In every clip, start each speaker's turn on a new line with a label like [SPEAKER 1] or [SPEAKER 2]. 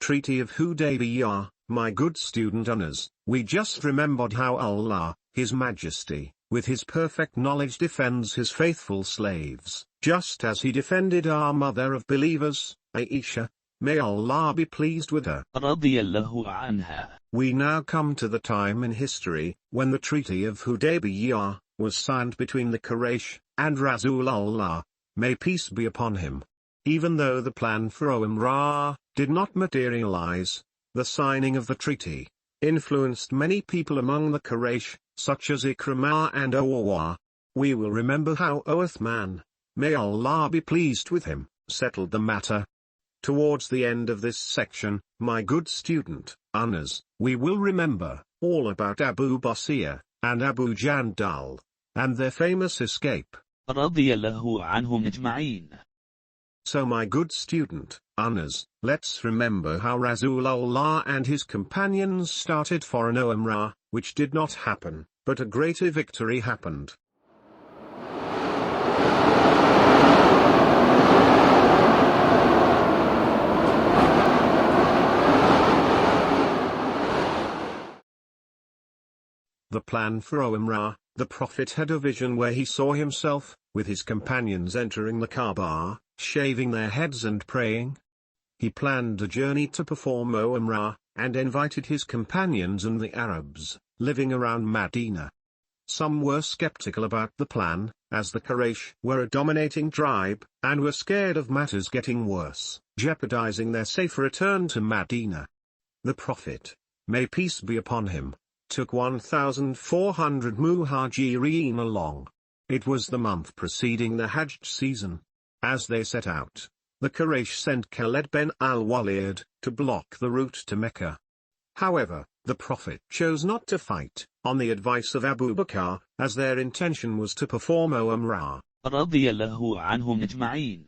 [SPEAKER 1] Treaty of Hudaybiyah. My good student Anas, we just remembered how Allah, His Majesty, with His perfect knowledge defends His faithful slaves, just as He defended our mother of believers, Aisha. May Allah be pleased with her.
[SPEAKER 2] radiyallahu anha.
[SPEAKER 1] We now come to the time in history, when the Treaty of Hudaybiyah was signed between the Quraysh and Rasulullah, may peace be upon him. Even though the plan for Umrah did not materialize, the signing of the treaty influenced many people among the Quraysh, such as Ikrimah and Awwa. We will remember how Uthman, may Allah be pleased with him, settled the matter. Towards the end of this section, my good student, Anas, we will remember all about Abu Basir and Abu Jandal, and their famous escape.
[SPEAKER 2] radiyallahu anhum ajma'een.
[SPEAKER 1] So my good student, Anas, let's remember how Rasulullah and his companions started for an Umrah, which did not happen, but a greater victory happened. The plan for Umrah. The Prophet had a vision where he saw himself, with his companions entering the Kaaba, shaving their heads and praying. He planned a journey to perform Umrah, and invited his companions and the Arabs, living around Medina. Some were skeptical about the plan, as the Quraysh were a dominating tribe, and were scared of matters getting worse, jeopardizing their safe return to Medina. The Prophet, may peace be upon him, took 1,400 muhajirin along. It was the month preceding the Hajj season. As they set out, the Quraysh sent Khalid bin al-Walid to block the route to Mecca. However, the Prophet chose not to fight, on the advice of Abu Bakr, as their intention was to perform Umrah.
[SPEAKER 2] radiyallahu anhum ajma'een.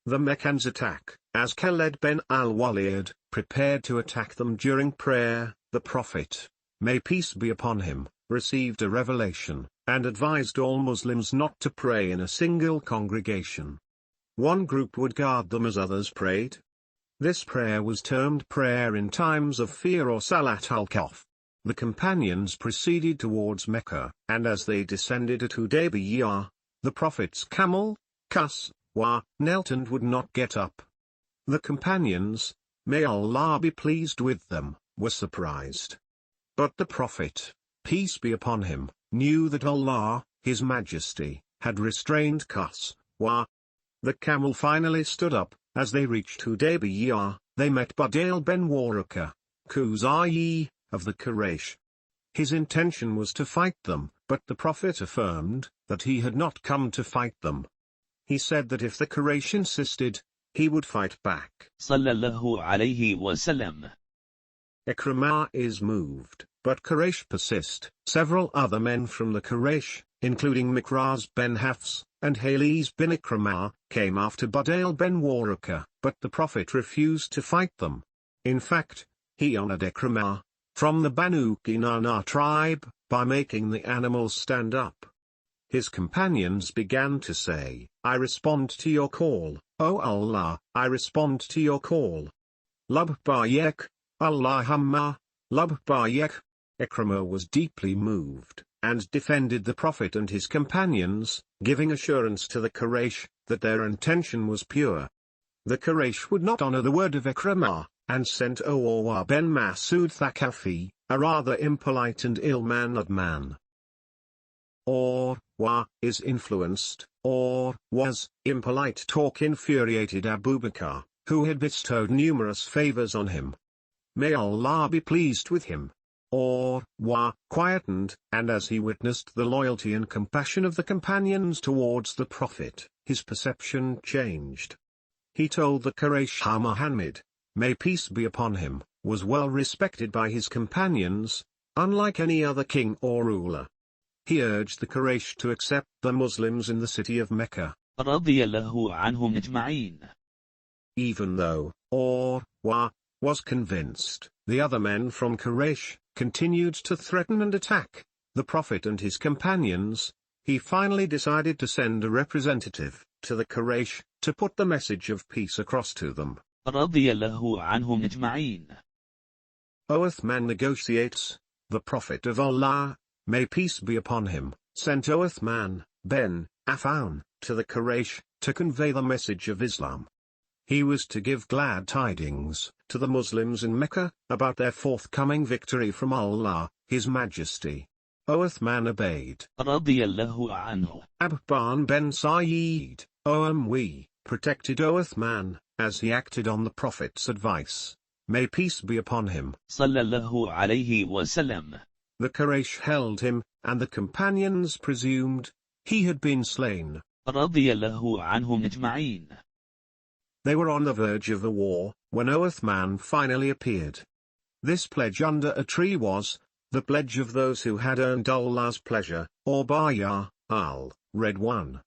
[SPEAKER 1] The Meccans attack. As Khalid bin al-Walid prepared to attack them during prayer, the Prophet, may peace be upon him, received a revelation, and advised all Muslims not to pray in a single congregation. One group would guard them as others prayed. This prayer was termed prayer in times of fear or Salat al-Khawf. The companions proceeded towards Mecca, and as they descended at Hudaybiyah, the Prophet's camel, Qaswa, knelt and would not get up. The companions, may Allah be pleased with them, were surprised. But the Prophet, peace be upon him, knew that Allah, His Majesty, had restrained Qaswa. The camel finally stood up. As they reached Hudaybiyah, they met Badal bin Waraka, Khuzai, of the Quraysh. His intention was to fight them, but the Prophet affirmed that he had not come to fight them. He said that if the Quraysh insisted, he would fight back.
[SPEAKER 2] Sallallahu alayhi wasallam.
[SPEAKER 1] Ikrimah is moved, but Quraysh persist. Several other men from the Quraysh, including Mikraz bin Hafs and Haliz bin Ikrimah, came after Badal bin Waraka, but the Prophet refused to fight them. In fact, he honored Ikrimah, from the Banu Kinana tribe, by making the animals stand up. His companions began to say, I respond to your call, O Allah, I respond to your call. Labbayek, Allahumma, Labbayek. Ikrimah was deeply moved, and defended the Prophet and his companions, giving assurance to the Quraysh, that their intention was pure. The Quraysh would not honor the word of Ikrimah, and sent Urwa bin Masud Thaqafi, a rather impolite and ill-mannered man. Urwa is influenced, or was, impolite talk infuriated Abu Bakr, who had bestowed numerous favors on him. May Allah be pleased with him. Urwa quietened, and as he witnessed the loyalty and compassion of the companions towards the Prophet, his perception changed. He told the Quraysh Muhammad, may peace be upon him, was well respected by his companions, unlike any other king or ruler. He urged the Quraysh to accept the Muslims in the city of Mecca.
[SPEAKER 2] radiyallahu anhum ajma'een.
[SPEAKER 1] Even though Urwa was convinced, the other men from Quraysh continued to threaten and attack the Prophet and his companions. He finally decided to send a representative, to the Quraysh, to put the message of peace across to them.
[SPEAKER 2] رضي الله عنهم أجمعين.
[SPEAKER 1] O Uthman negotiates, the Prophet of Allah, may peace be upon him, sent O Uthman ben Affan to the Quraysh, to convey the message of Islam. He was to give glad tidings to the Muslims in Mecca about their forthcoming victory from Allah, His Majesty. O Uthman obeyed.
[SPEAKER 2] رضي الله عنه.
[SPEAKER 1] Abban ben Sayyid, we protected O Uthman, as he acted on the Prophet's advice. May peace be upon him.
[SPEAKER 2] صلى الله عليه وسلم.
[SPEAKER 1] The Quraysh held him, and the companions presumed he had been slain.
[SPEAKER 2] رضي الله عنهم أجمعين.
[SPEAKER 1] They were on the verge of a war, when O Uthman finally appeared. This pledge under a tree was the pledge of those who had earned Allah's pleasure, or Bay'ah read 1.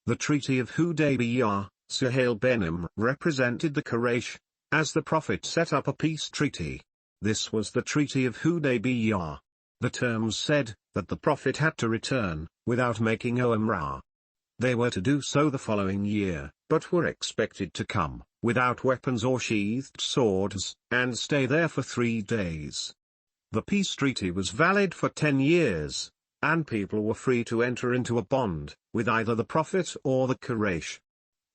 [SPEAKER 1] The Treaty of Hudaybiyah, Suhail bin Amr represented the Quraysh, as the Prophet set up a peace treaty. This was the Treaty of Hudaybiyah. The terms said that the Prophet had to return, without making Umrah. They were to do so the following year, but were expected to come, without weapons or sheathed swords, and stay there for 3 days. The peace treaty was valid for 10 years, and people were free to enter into a bond, with either the Prophet or the Quraysh.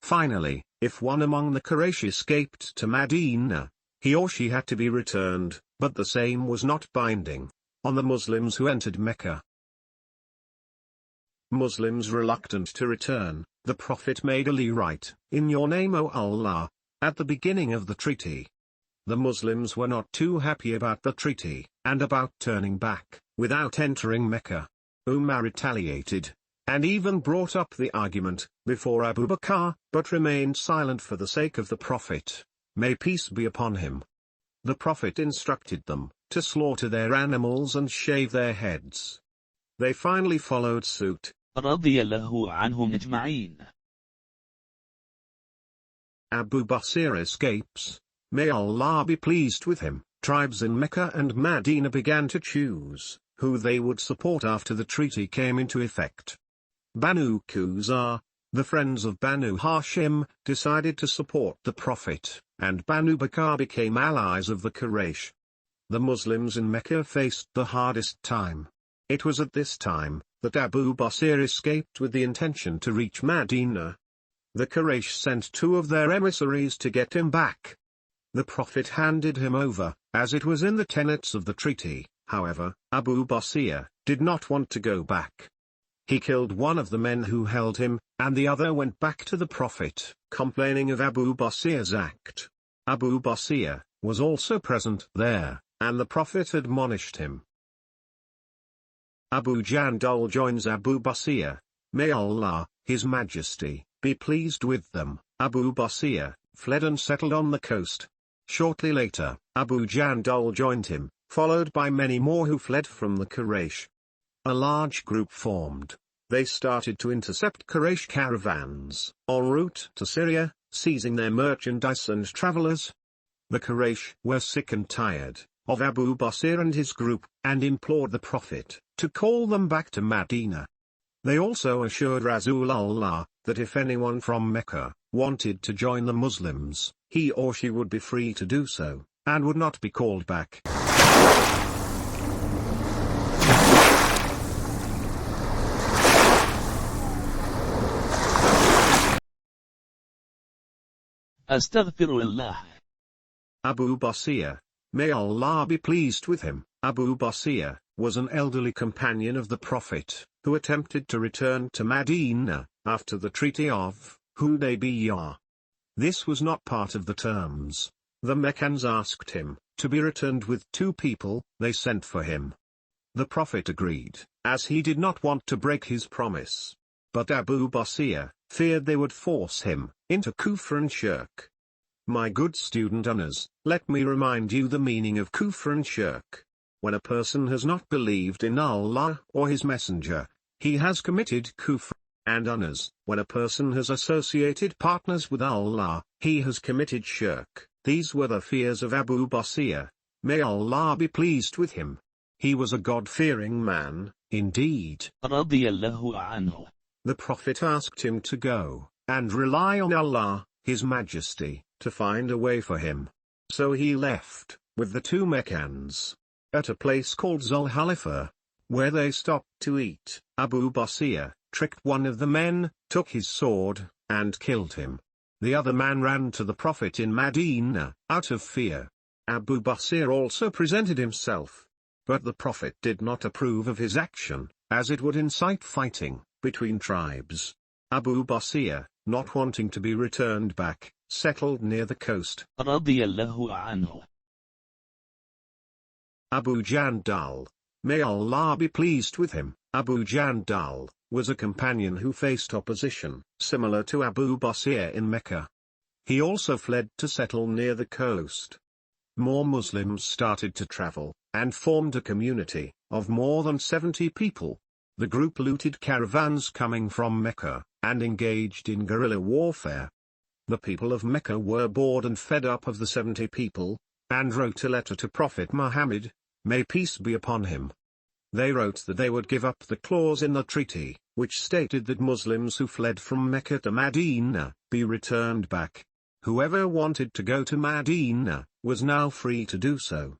[SPEAKER 1] Finally, if one among the Quraysh escaped to Medina, he or she had to be returned, but the same was not binding on the Muslims who entered Mecca. Muslims reluctant to return, the Prophet made Ali write, "In your name O Allah," at the beginning of the treaty. The Muslims were not too happy about the treaty, and about turning back, without entering Mecca. Umar retaliated, and even brought up the argument before Abu Bakr, but remained silent for the sake of the Prophet. May peace be upon him. The Prophet instructed them to slaughter their animals and shave their heads. They finally followed suit.
[SPEAKER 2] رضي الله عنهم أجمعين.
[SPEAKER 1] Abu Basir escapes. May Allah be pleased with him. Tribes in Mecca and Medina began to choose who they would support after the treaty came into effect. Banu Khuzar, the friends of Banu Hashim, decided to support the Prophet, and Banu Bakr became allies of the Quraysh. The Muslims in Mecca faced the hardest time. It was at this time that Abu Basir escaped with the intention to reach Medina. The Quraysh sent 2 of their emissaries to get him back. The Prophet handed him over, as it was in the tenets of the treaty. However, Abu Basir did not want to go back. He killed one of the men who held him, and the other went back to the Prophet, complaining of Abu Basir's act. Abu Basir was also present there, and the Prophet admonished him. Abu Jandal joins Abu Basir. May Allah, His Majesty, be pleased with them. Abu Basir fled and settled on the coast. Shortly later, Abu Jandal joined him, followed by many more who fled from the Quraysh. A large group formed. They started to intercept Quraysh caravans en route to Syria, seizing their merchandise and travelers. The Quraysh were sick and tired of Abu Basir and his group, and implored the Prophet to call them back to Medina. They also assured Rasulullah that if anyone from Mecca wanted to join the Muslims, he or she would be free to do so, and would not be called back.
[SPEAKER 2] أستغفر الله.
[SPEAKER 1] Abu Basir, may Allah be pleased with him. Abu Basir was an elderly companion of the Prophet, who attempted to return to Medina after the Treaty of Hudaybiyah. This was not part of the terms. The Meccans asked him to be returned with 2 people they sent for him. The Prophet agreed, as he did not want to break his promise. But Abu Basir feared they would force him into kufr and shirk. My good student Anas, let me remind you the meaning of kufr and shirk. When a person has not believed in Allah or His Messenger, he has committed kufr. And Anas, when a person has associated partners with Allah, he has committed shirk. These were the fears of Abu Basir. May Allah be pleased with him. He was a God-fearing man, indeed.
[SPEAKER 2] رضي الله عنه.
[SPEAKER 1] The Prophet asked him to go, and rely on Allah, His Majesty, to find a way for him. So he left, with the two Meccans. At a place called Zul-Halifa, where they stopped to eat, Abu Basir tricked one of the men, took his sword, and killed him. The other man ran to the Prophet in Medina, out of fear. Abu Basir also presented himself. But the Prophet did not approve of his action, as it would incite fighting between tribes. Abu Basir, not wanting to be returned back, settled near the coast.
[SPEAKER 2] رضي الله عنه.
[SPEAKER 1] Abu Jandal, may Allah be pleased with him. Abu Jandal was a companion who faced opposition, similar to Abu Basir in Mecca. He also fled to settle near the coast. More Muslims started to travel, and formed a community of more than 70 people. The group looted caravans coming from Mecca, and engaged in guerrilla warfare. The people of Mecca were bored and fed up of the 70 people, and wrote a letter to Prophet Muhammad, may peace be upon him. They wrote that they would give up the clause in the treaty, which stated that Muslims who fled from Mecca to Medina be returned back. Whoever wanted to go to Medina was now free to do so.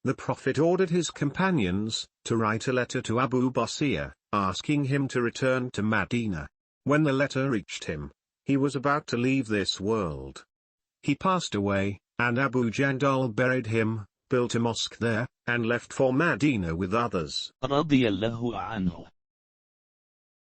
[SPEAKER 1] The Prophet ordered his companions to write a letter to Abu Basir, asking him to return to Medina. When the letter reached him, he was about to leave this world. He passed away, and Abu Jandal buried him, built a mosque there, and left for Medina with others.
[SPEAKER 2] رضي الله عنه.